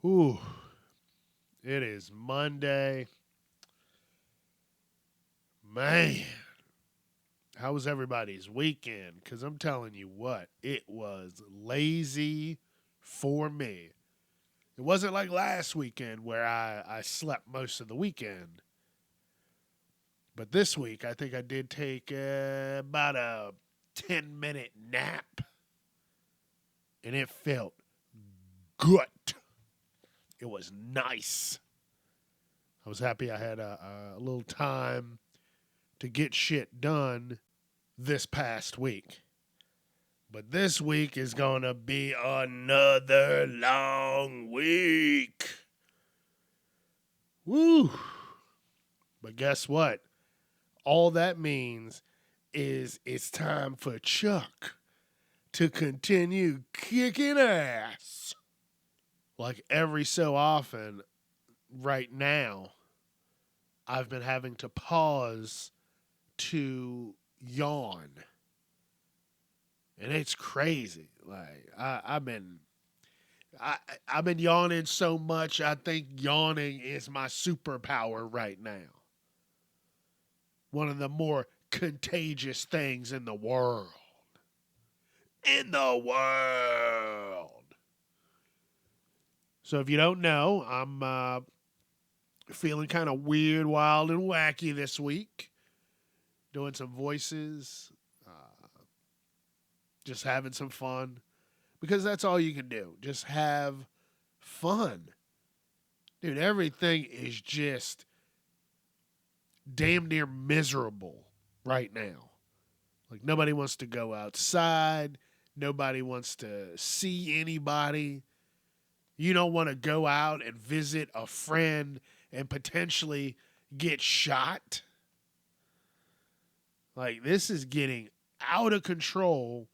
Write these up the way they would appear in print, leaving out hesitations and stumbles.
Whew. It is Monday. Man, how was everybody's weekend? Because I'm telling you what, it was lazy for me. It wasn't like last weekend where I slept most of the weekend. But this week, I think I did take about a 10-minute nap, and it felt good. It was nice. I was happy I had a little time to get shit done this past week. But this week is going to be another long week. Woo. But guess what? All that means is it's time for Chuck to continue kicking ass. Like every so often, right now, I've been having to pause to yawn. And it's crazy. Like I've been yawning so much. I think yawning is my superpower right now. One of the more contagious things in the world. In the world. So if you don't know, I'm feeling kind of weird, wild, and wacky this week. Doing some voices, just having some fun. Because that's all you can do. Just have fun. Dude, everything is just damn near miserable right now. Like, nobody wants to go outside. Nobody wants to see anybody. You don't want to go out and visit a friend and potentially get shot. Like, this is getting out of control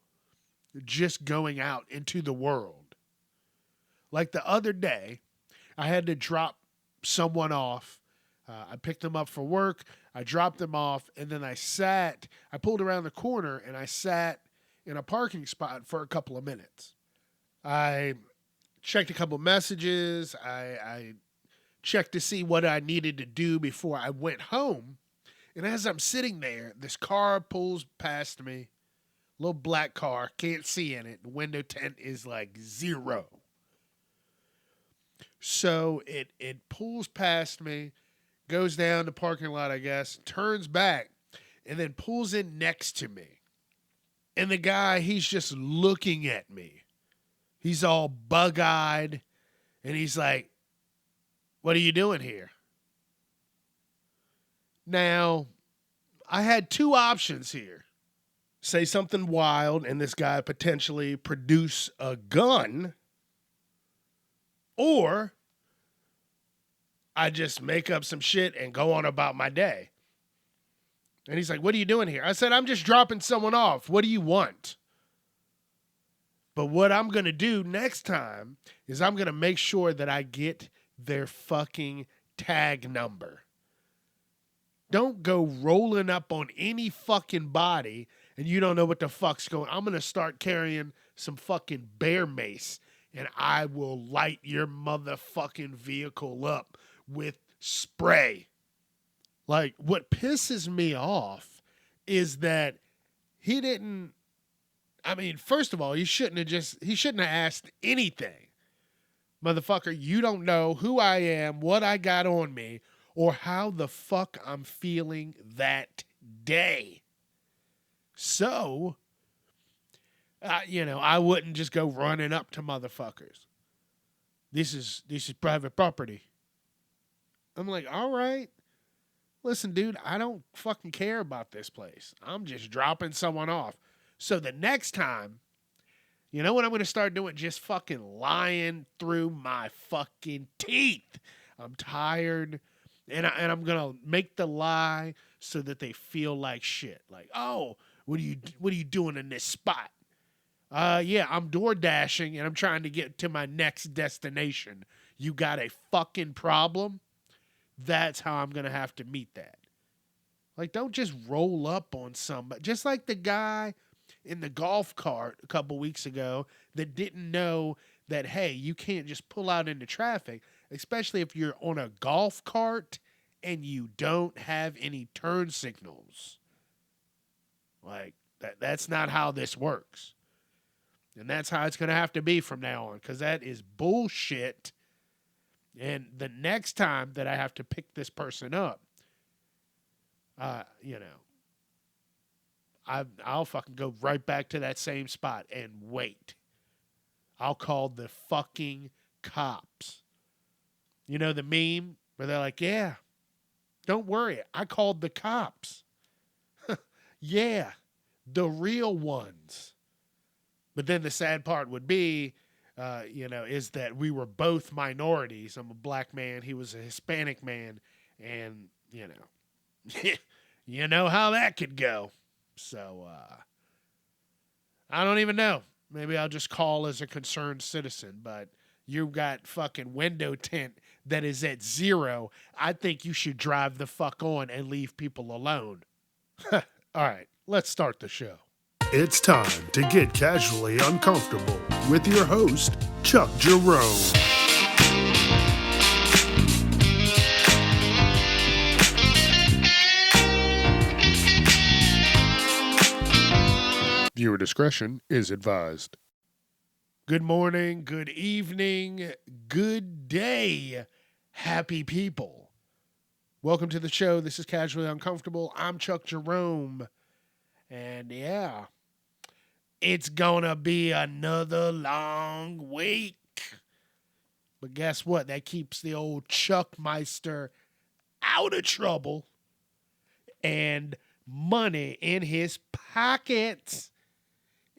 just going out into the world. Like the other day, I had to drop someone off. I picked them up for work. I dropped them off, and then I pulled around the corner, and I sat in a parking spot for a couple of minutes. I checked a couple of messages. I checked to see what I needed to do before I went home. And as I'm sitting there, this car pulls past me. Little black car, can't see in it. The window tint is like 0. So it pulls past me, goes down the parking lot, I guess, turns back, and then pulls in next to me. And the guy, he's just looking at me. He's all bug-eyed, and he's like, "What are you doing here?" Now, I had two options here. Say something wild and this guy potentially produce a gun, or I just make up some shit and go on about my day. And he's like, "What are you doing here?" I said, "I'm just dropping someone off. What do you want?" But what I'm going to do next time is I'm going to make sure that I get their fucking tag number. Don't go rolling up on any fucking body and you don't know what the fuck's going on. I'm going to start carrying some fucking bear mace and I will light your motherfucking vehicle up with spray. Like, what pisses me off is that he didn't, first of all, he shouldn't have asked anything. Motherfucker, you don't know who I am, what I got on me, or how the fuck I'm feeling that day. So, I wouldn't just go running up to motherfuckers. This is private property. I'm like, all right. Listen, dude, I don't fucking care about this place. I'm just dropping someone off. So the next time, you know what I'm going to start doing? Just fucking lying through my fucking teeth. I'm tired. And I'm going to make the lie so that they feel like shit. Like, "Oh, what are you doing in this spot?" Yeah, I'm door dashing and I'm trying to get to my next destination. You got a fucking problem? That's how I'm going to have to meet that. Like, don't just roll up on somebody. Just like the guy in the golf cart a couple weeks ago that didn't know that, hey, you can't just pull out into traffic, especially if you're on a golf cart and you don't have any turn signals. Like, that's not how this works. And that's how it's going to have to be from now on, because that is bullshit. And the next time that I have to pick this person up, I'll fucking go right back to that same spot and wait. I'll call the fucking cops. You know the meme where they're like, yeah, don't worry, I called the cops. Yeah, the real ones. But then the sad part would be, is that we were both minorities. I'm a black man. He was a Hispanic man. And, you know how that could go. So, I don't even know. Maybe I'll just call as a concerned citizen. But you got fucking window tint that is at 0. I think you should drive the fuck on and leave people alone. All right, let's start the show. It's time to get casually uncomfortable with your host, Chuck Jerome. Viewer discretion is advised. Good morning, good evening, good day, happy people. Welcome to the show. This is Casually Uncomfortable. I'm Chuck Jerome. And yeah, it's gonna be another long week. But guess what? That keeps the old Chuckmeister out of trouble and money in his pockets.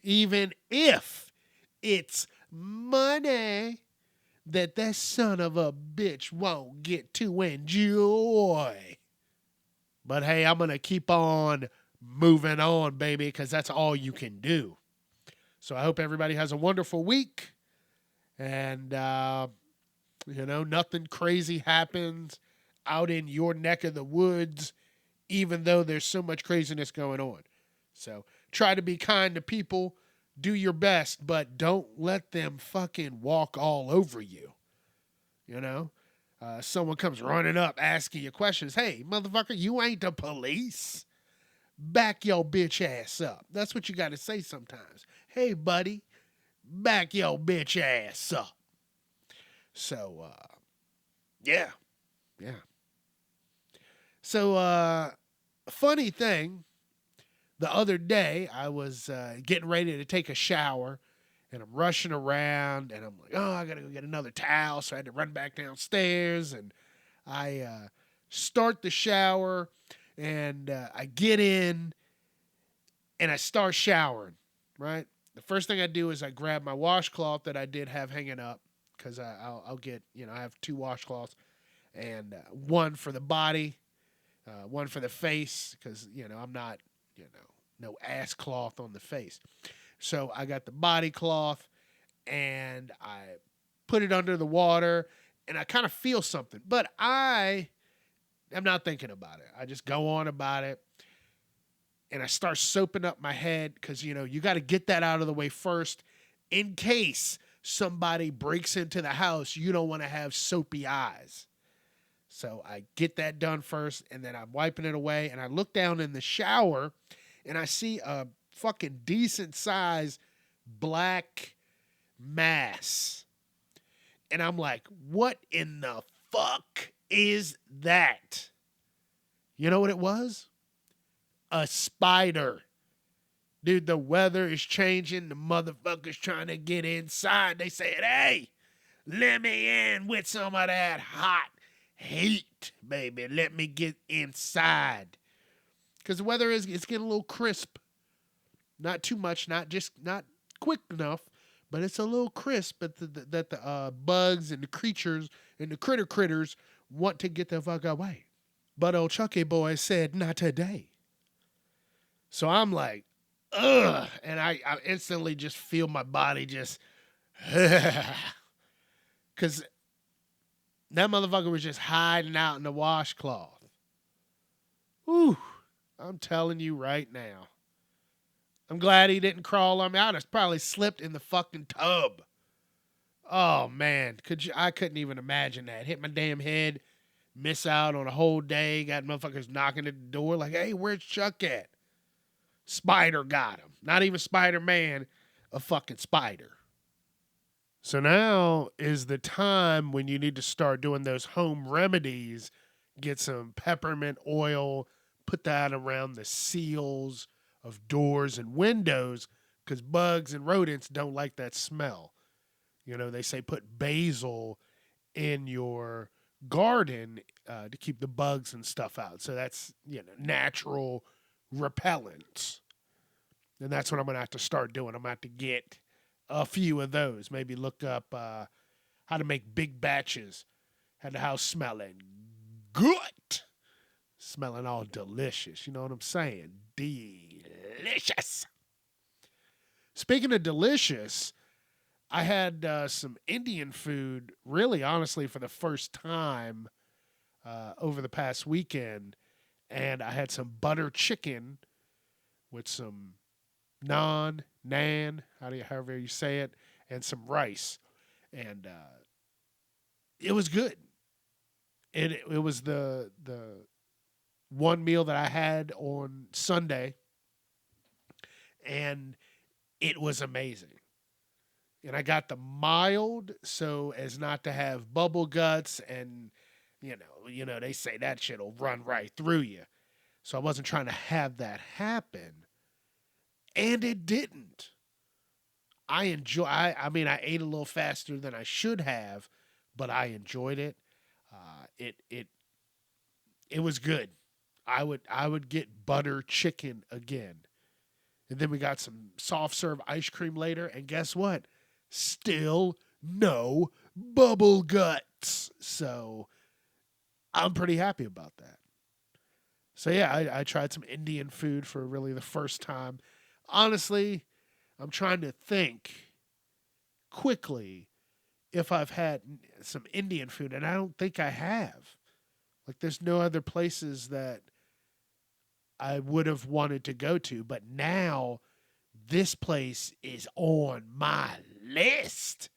Even if it's money that son of a bitch won't get to enjoy. But hey, I'm gonna keep on moving on, baby, because that's all you can do. So I hope everybody has a wonderful week. And, nothing crazy happens out in your neck of the woods, even though there's so much craziness going on. So try to be kind to people. Do your best, but don't let them fucking walk all over you. Someone comes running up asking you questions. Hey, motherfucker, you ain't the police. Back your bitch ass up. That's what you got to say sometimes. Hey, buddy, back your bitch ass up. So, yeah. So, funny thing, the other day I was getting ready to take a shower, and I'm rushing around, and I'm like, oh, I got to go get another towel. So I had to run back downstairs, and I start the shower, and I get in, and I start showering, right? The first thing I do is I grab my washcloth that I did have hanging up, because I'll get, I have 2 washcloths, and one for the body, one for the face, because, I'm not, no ass cloth on the face. So I got the body cloth, and I put it under the water, and I kind of feel something, but I am not thinking about it. I just go on about it. And I start soaping up my head because, you got to get that out of the way first in case somebody breaks into the house. You don't want to have soapy eyes. So I get that done first, and then I'm wiping it away. And I look down in the shower, and I see a fucking decent size black mass. And I'm like, what in the fuck is that? You know what it was? A spider. Dude, the weather is changing. The motherfucker's trying to get inside. They said, hey, let me in with some of that hot heat, baby. Let me get inside. Because the weather it's getting a little crisp. Not too much, not quick enough, but it's a little crisp that the bugs and the creatures and the critters want to get the fuck away. But old Chucky boy said, not today. So I'm like, ugh. And I instantly just feel my body just, because that motherfucker was just hiding out in the washcloth. Whew. I'm telling you right now. I'm glad he didn't crawl on me. I'd have probably slipped in the fucking tub. Oh man, I couldn't even imagine that. Hit my damn head, miss out on a whole day, got motherfuckers knocking at the door like, hey, where's Chuck at? Spider got him. Not even Spider-Man, a fucking spider. So now is the time when you need to start doing those home remedies. Get some peppermint oil, put that around the seals of doors and windows because bugs and rodents don't like that smell. You know, they say put basil in your garden to keep the bugs and stuff out. So that's, natural repellents. And that's what I'm going to have to start doing. I'm going to have to get a few of those. Maybe look up how to make big batches. Had the house smelling good. Smelling all delicious. You know what I'm saying? Delicious. Speaking of delicious, I had some Indian food, really, honestly, for the first time over the past weekend. And I had some butter chicken with some naan, however you say it, and some rice. And it was good. It was the one meal that I had on Sunday, and it was amazing. And I got the mild so as not to have bubble guts, and they say that shit'll run right through you. So I wasn't trying to have that happen, and it didn't. I ate a little faster than I should have, but I enjoyed it. It was good. I would get butter chicken again. And then we got some soft serve ice cream later, and guess what? Still no bubble guts. So I'm pretty happy about that. So yeah, I tried some Indian food for really the first time. Honestly, I'm trying to think quickly if I've had some Indian food, and I don't think I have. Like, there's no other places that I would have wanted to go to, but now this place is on my list,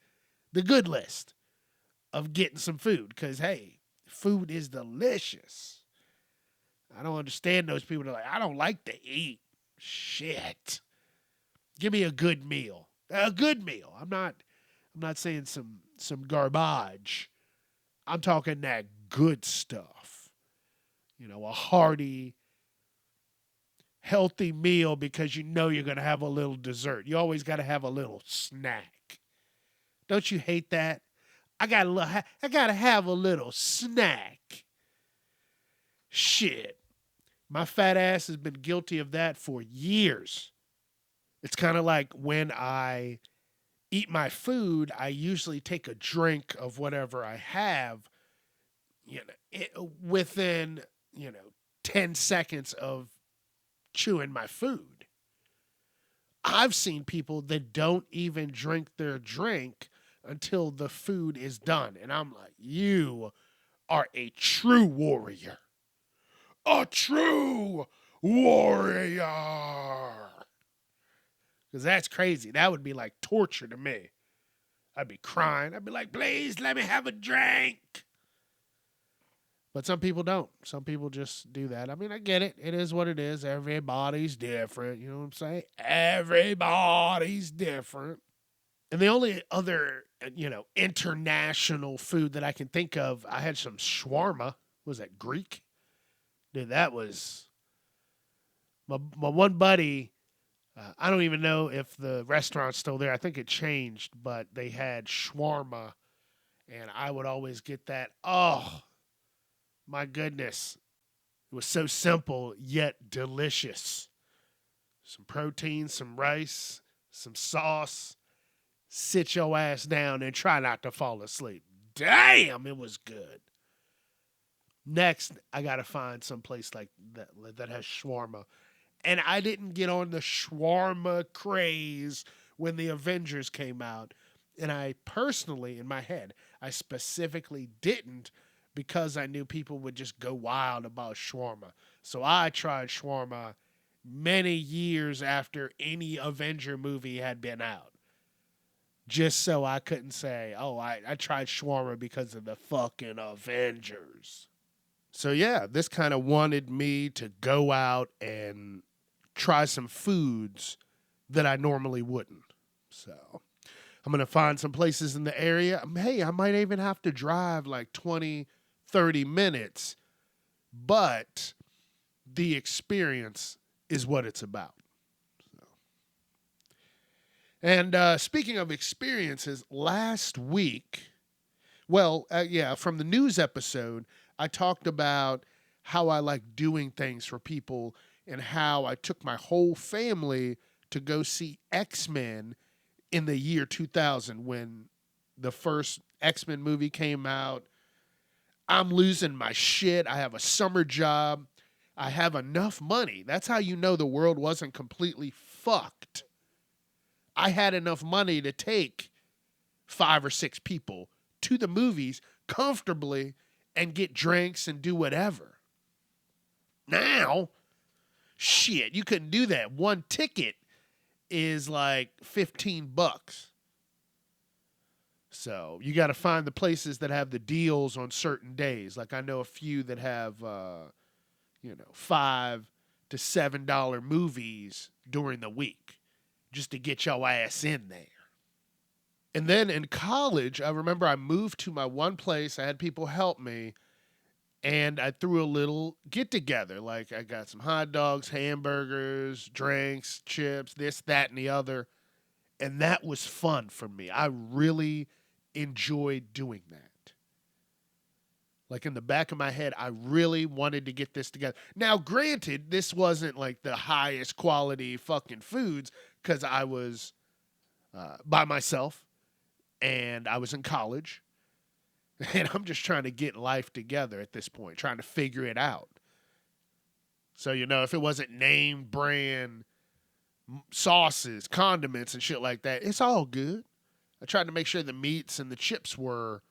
the good list of getting some food, because, hey, food is delicious. I don't understand those people that are like, I don't like to eat. Shit. Give me a good meal. A good meal. I'm not saying some garbage. I'm talking that good stuff. A hearty, healthy meal because you're going to have a little dessert. You always got to have a little snack. Don't you hate that? I got to have a little snack. Shit. My fat ass has been guilty of that for years. It's kind of like when I eat my food, I usually take a drink of whatever I have, within, 10 seconds of chewing my food. I've seen people that don't even drink their drink until the food is done. And I'm like, you are a true warrior. A true warrior. Because that's crazy. That would be like torture to me. I'd be crying. I'd be like, please let me have a drink. But some people don't. Some people just do that. I mean, I get it. It is what it is. Everybody's different. You know what I'm saying? Everybody's different. And the only other, international food that I can think of, I had some shawarma. Was that Greek? Dude, that was my one buddy. I don't even know if the restaurant's still there. I think it changed, but they had shawarma, and I would always get that. Oh, my goodness. It was so simple, yet delicious. Some protein, some rice, some sauce. Sit your ass down and try not to fall asleep. Damn, it was good. Next, I got to find some place like that has shawarma. And I didn't get on the shawarma craze when the Avengers came out. And I personally, in my head, I specifically didn't because I knew people would just go wild about shawarma. So I tried shawarma many years after any Avenger movie had been out. just so I couldn't say, oh, I tried shawarma because of the fucking Avengers. So yeah, this kind of wanted me to go out and try some foods that I normally wouldn't. So I'm going to find some places in the area. Hey, I might even have to drive like 20, 30 minutes, but the experience is what it's about. So. And speaking of experiences, last week, from the news episode, I talked about how I like doing things for people and how I took my whole family to go see X-Men in the year 2000 when the first X-Men movie came out. I'm losing my shit. I have a summer job. I have enough money. That's how you know the world wasn't completely fucked. I had enough money to take 5 or 6 people to the movies comfortably and get drinks and do whatever. Now, shit, you couldn't do that. One ticket is like $15. So you got to find the places that have the deals on certain days. Like I know a few that have, $5 to $7 movies during the week just to get your ass in there. And then in college, I remember I moved to my one place. I had people help me. And I threw a little get together. Like I got some hot dogs, hamburgers, drinks, chips, this, that, and the other. And that was fun for me. I really enjoyed doing that. Like in the back of my head, I really wanted to get this together. Now, granted, this wasn't like the highest quality fucking foods because I was by myself and I was in college. And I'm just trying to get life together at this point, trying to figure it out. So, if it wasn't name brand sauces, condiments, and shit like that, it's all good. I tried to make sure the meats and the chips were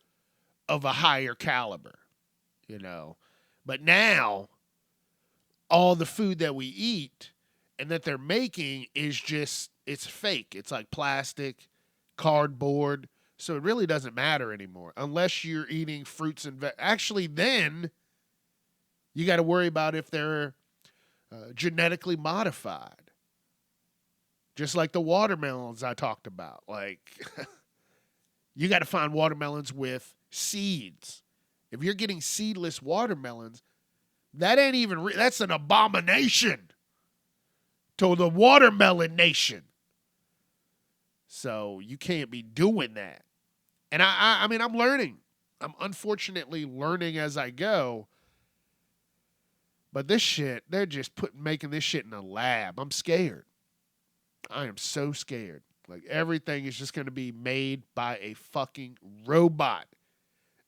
of a higher caliber, But now, all the food that we eat and that they're making is just, it's fake. It's like plastic, cardboard. So it really doesn't matter anymore unless you're eating fruits and actually, then you got to worry about if they're genetically modified. Just like the watermelons I talked about. Like, you got to find watermelons with seeds. If you're getting seedless watermelons, that ain't even that's an abomination to the watermelon nation. So you can't be doing that. And I mean, I'm learning. I'm unfortunately learning as I go. But this shit, they're just making this shit in a lab. I'm scared. I am so scared. Like everything is just going to be made by a fucking robot.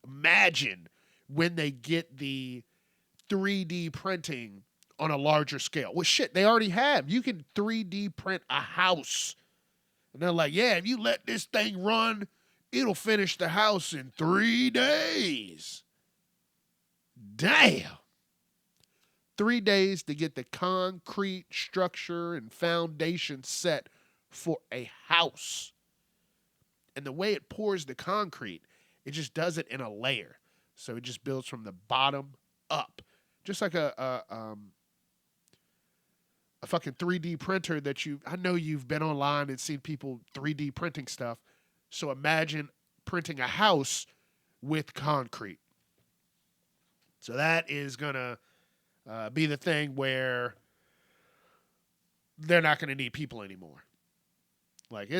Imagine when they get the 3D printing on a larger scale. Well, shit, they already have. You can 3D print a house. And they're like, yeah, if you let this thing run, it'll finish the house in 3 days. Damn. 3 days to get the concrete structure and foundation set for a house. And the way it pours the concrete, it just does it in a layer. So it just builds from the bottom up. Just like a fucking 3D printer that I know you've been online and seen people 3D printing stuff. So imagine printing a house with concrete. So that is going to be the thing where they're not going to need people anymore. Like,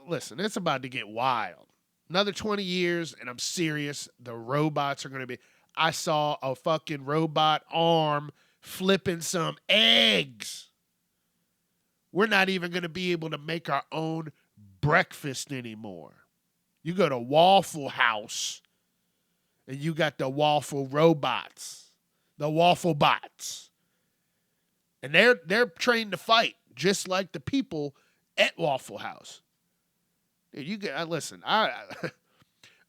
listen, it's about to get wild. Another 20 years, and I'm serious, the robots are going to be... I saw a fucking robot arm flipping some eggs. We're not even going to be able to make our own breakfast anymore. You go to Waffle House, and you got the waffle robots, the waffle bots. And they're trained to fight, just like the people at Waffle House. Dude, listen,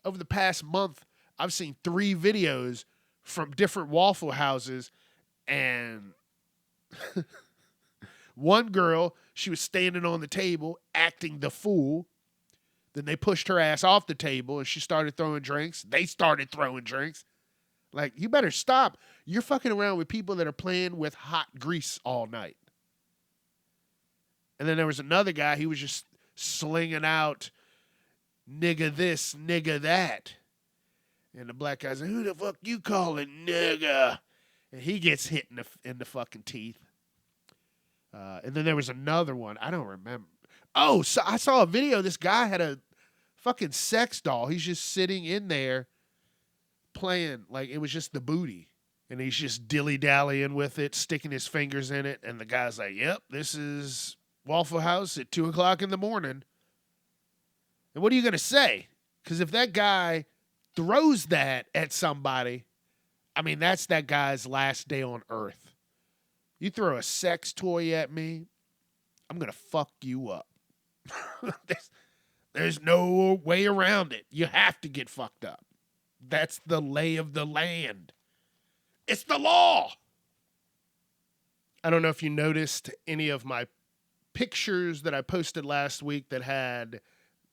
over the past month, I've seen 3 videos from different Waffle Houses, and one girl, she was standing on the table acting the fool. Then they pushed her ass off the table and she started throwing drinks. They started throwing drinks. Like, you better stop. You're fucking around with people that are playing with hot grease all night. And then there was another guy, he was just slinging out nigga this, nigga that. And the black guy's like, who the fuck you calling nigga? And he gets hit in the fucking teeth. And then there was another one. I don't remember. Oh, so I saw a video. This guy had a fucking sex doll. He's just sitting in there playing like it was just the booty. And he's just dilly-dallying with it, sticking his fingers in it. And the guy's like, yep, this is Waffle House at 2 o'clock in the morning. And what are you going to say? Because if that guy throws that at somebody, I mean, that's that guy's last day on earth. You throw a sex toy at me, I'm going to fuck you up. There's no way around it. You have to get fucked up. That's the lay of the land. It's the law. I don't know if you noticed any of my pictures that I posted last week that had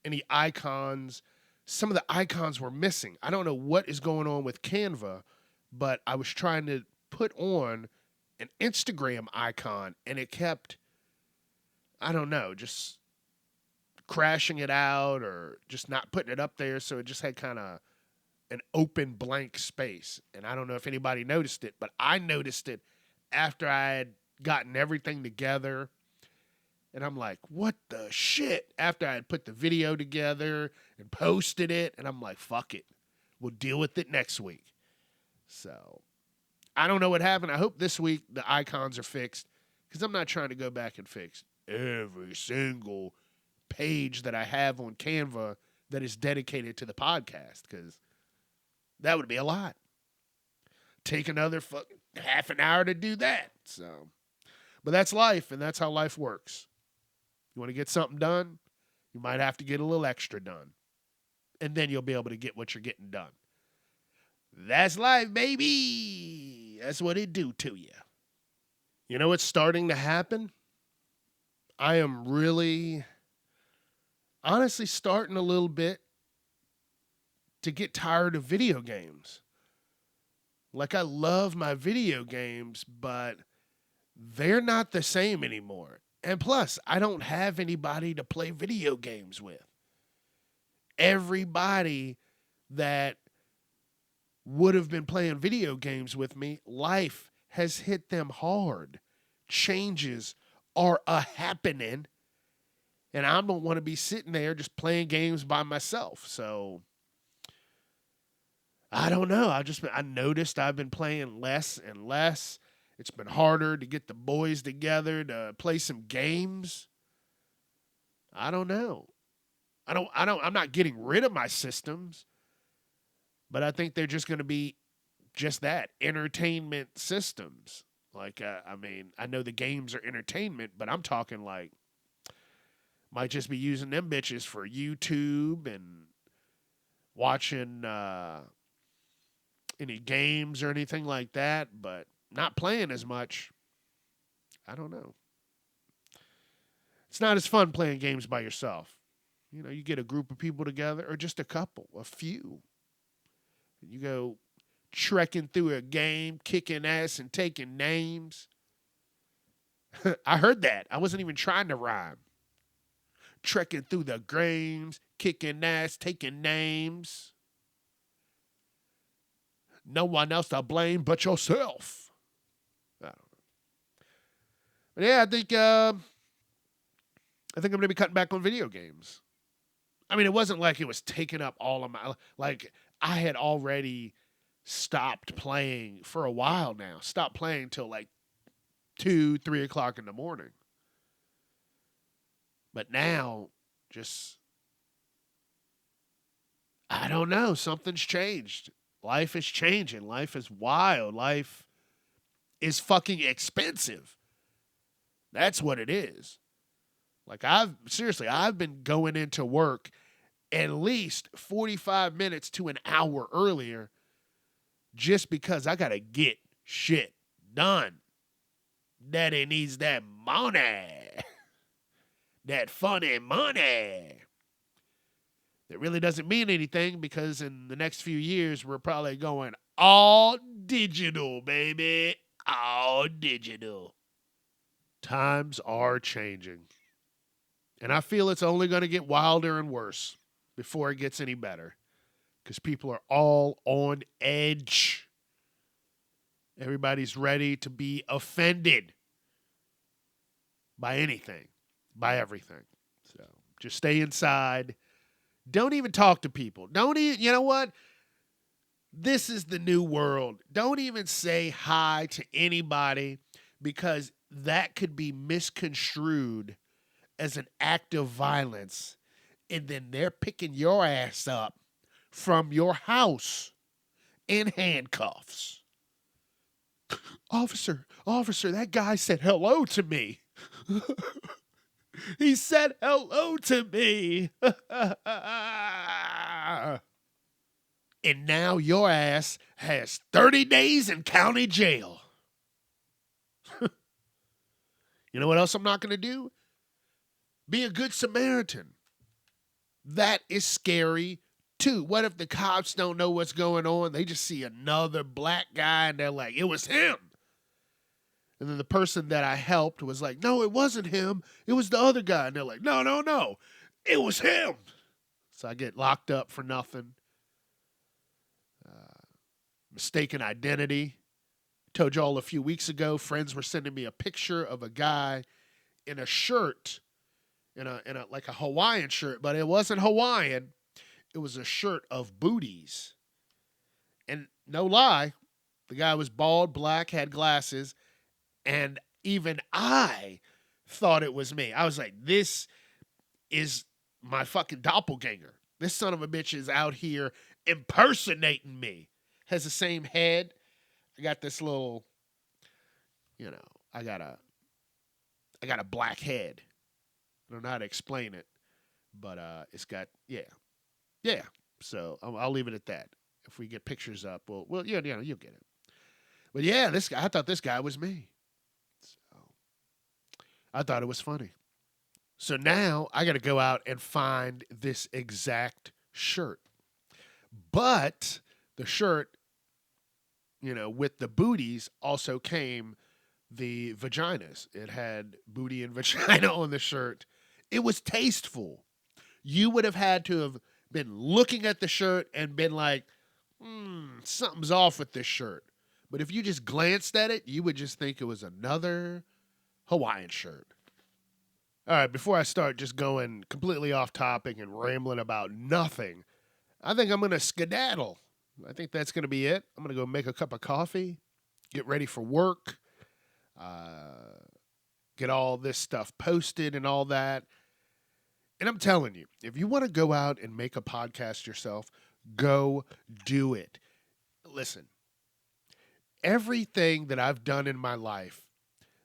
any icons. Some of the icons were missing. I don't know what is going on with Canva, but I was trying to put on an Instagram icon and it kept, I don't know, just crashing it out or just not putting it up there. So it just had kind of an open blank space. And I don't know if anybody noticed it, but I noticed it after I had gotten everything together. And I'm like, what the shit? After I had put the video together and posted it, and I'm like, fuck it. We'll deal with it next week. So I don't know what happened. I hope this week the icons are fixed because I'm not trying to go back and fix every single page that I have on Canva that is dedicated to the podcast because that would be a lot. Take another fucking half an hour to do that. So, but that's life, and that's how life works. You want to get something done, you might have to get a little extra done. And then you'll be able to get what you're getting done. That's life, baby. That's what it do to you. You know what's starting to happen? I am really, honestly starting a little bit to get tired of video games. Like, I love my video games, but they're not the same anymore. And plus, I don't have anybody to play video games with. Everybody that would have been playing video games with me, life has hit them hard. Changes are a happening. And I don't want to be sitting there just playing games by myself. So I don't know. I noticed I've been playing less and less. It's been harder to get the boys together to play some games. I don't know. I'm not getting rid of my systems, but I think they're just going to be just that, entertainment systems. Like, I mean, I know the games are entertainment, but I'm talking like, might just be using them bitches for YouTube and watching any games or anything like that, but not playing as much. I don't know. It's not as fun playing games by yourself. You know, you get a group of people together, or just a couple, a few. You go trekking through a game, kicking ass and taking names. I heard that. I wasn't even trying to rhyme. Trekking through the games, kicking ass, taking names. No one else to blame but yourself. I don't know. But yeah, I think I'm going to be cutting back on video games. I mean, it wasn't like it was taking up all of my, like, I had already stopped playing for a while now. Stopped playing till like 2, 3 o'clock in the morning. But now, just, I don't know. Something's changed. Life is changing. Life is wild. Life is fucking expensive. That's what it is. Like, I've been going into work at least 45 minutes to an hour earlier just because I got to get shit done. Daddy needs that money. That funny money. It really doesn't mean anything because in the next few years, we're probably going all digital, baby. All digital. Times are changing. And I feel it's only going to get wilder and worse before it gets any better. Because people are all on edge. Everybody's ready to be offended by anything, by everything. So just stay inside. Don't even talk to people. Don't even, you know what? This is the new world. Don't even say hi to anybody because that could be misconstrued as an act of violence. And then they're picking your ass up from your house in handcuffs. Officer, that guy said hello to me. He said hello to me. And now your ass has 30 days in county jail. You know what else I'm not going to do? Be a good Samaritan. That is scary too. What if the cops don't know what's going on? They just see another black guy and they're like, it was him. And then the person that I helped was like, no, it wasn't him. It was the other guy. And they're like, no, it was him. So I get locked up for nothing. Mistaken identity. Told y'all a few weeks ago, friends were sending me a picture of a guy in a shirt, in a like a Hawaiian shirt, but it wasn't Hawaiian. It was a shirt of booties. And no lie, the guy was bald, black, had glasses, and even I thought it was me. I was like, this is my fucking doppelganger. This son of a bitch is out here impersonating me. Has the same head. I got this little, I got a black head. I don't know how to explain it, but it's got, yeah. So I'll leave it at that. If we get pictures up, you'll get it. But yeah, this guy, I thought this guy was me. So I thought it was funny. So now I got to go out and find this exact shirt. But the shirt, with the booties also came the vaginas. It had booty and vagina on the shirt. It was tasteful. You would have had to have been looking at the shirt and been like, something's off with this shirt. But if you just glanced at it, you would just think it was another Hawaiian shirt. All right, before I start just going completely off topic and rambling about nothing, I think I'm going to skedaddle. I think that's going to be it. I'm going to go make a cup of coffee, get ready for work, get all this stuff posted and all that. And I'm telling you, if you want to go out and make a podcast yourself, go do it. Listen, everything that I've done in my life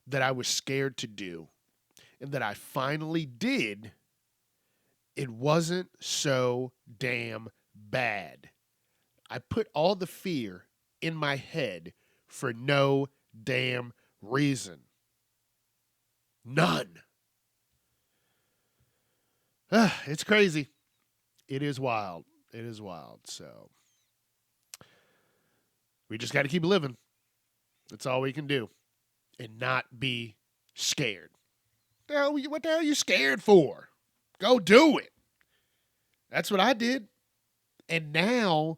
that I was scared to do and that I finally did, it wasn't so damn bad. I put all the fear in my head for no damn reason. None. It's crazy. It is wild. It is wild. So we just got to keep living. That's all we can do. And not be scared. What the hell are you scared for? Go do it. That's what I did. And now,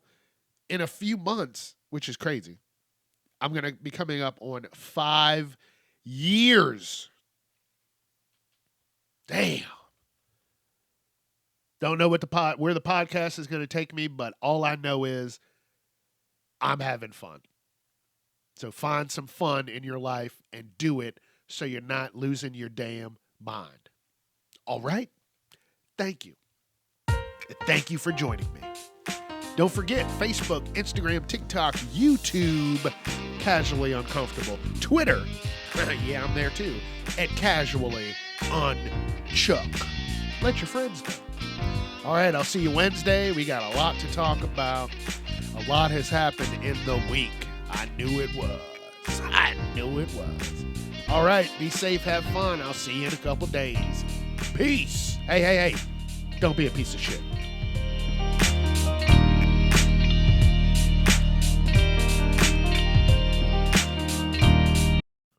in a few months, which is crazy, I'm going to be coming up on 5 years. Damn. Don't know where the podcast is going to take me, but all I know is I'm having fun. So find some fun in your life and do it so you're not losing your damn mind. All right? Thank you. And thank you for joining me. Don't forget Facebook, Instagram, TikTok, YouTube, Casually Uncomfortable, Twitter. Yeah, I'm there too. At Casually Unchuck. Let your friends know. All right, I'll see you Wednesday. We got a lot to talk about. A lot has happened in the week. I knew it was. All right, be safe, have fun. I'll see you in a couple days. Peace. Hey. Don't be a piece of shit.